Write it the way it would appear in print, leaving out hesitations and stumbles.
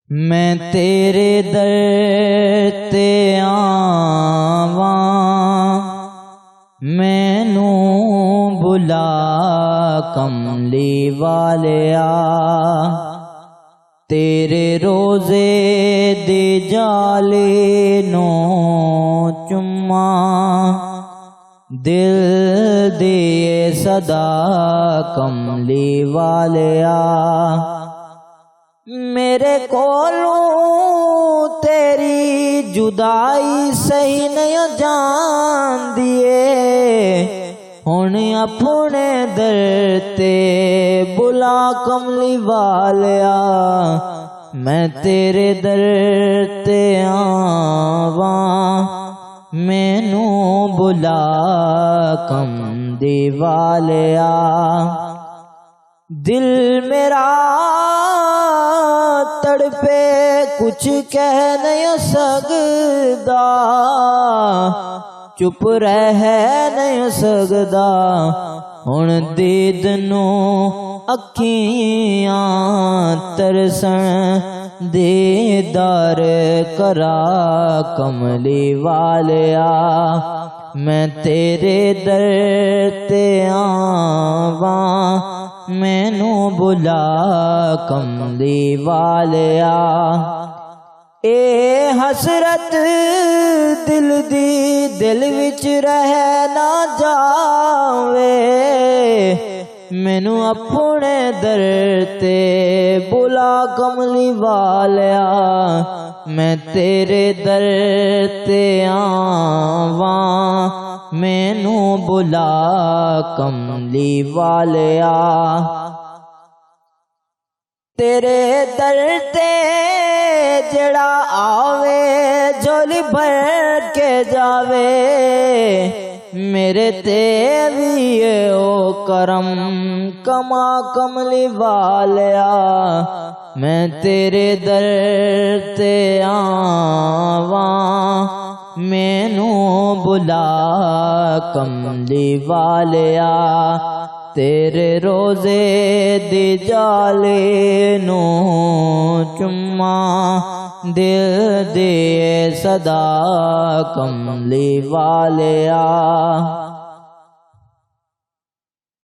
मैं तेरे दर ते आवां, मैनू बुला कमली वालिया। तेरे रोज़े दे जाले नो चुम्मा, दिल दे सदा कमली वालिया। मेरे कोलों तेरी जुदाई सही नहीं जान दिए, हुण अपने दर ते बुला कमली वालिया। मैं तेरे दर ते आवां, मैनू बुला कमली वालिया। दिल मेरा तड़पे कुछ कह नहीं सकदा, चुप रह नहीं सकदा। हुण दीद नू अखियां तरसन दीदार करा कमली वालिया। मैं तेरे दर ते आवां, मैनू बुला कमली वालिया। ए हसरत दिल दी दिल विच रह ना जावे, मैनू अपने दर ते बुला कमली वालिया। मैं तेरे दर ते आवां, मैनू बुला कमली वालिया। तेरे दर ते जड़ा आवे झोली भर के जावे, मेरे ते भी ओ करम कमा कमली वालिया। मैं तेरे दर ते आवां, मैनू बुला कमली वालिया। तेरे रोज़े दे जाले नो चुम्मा, दिल दे सदा कमली वालिया।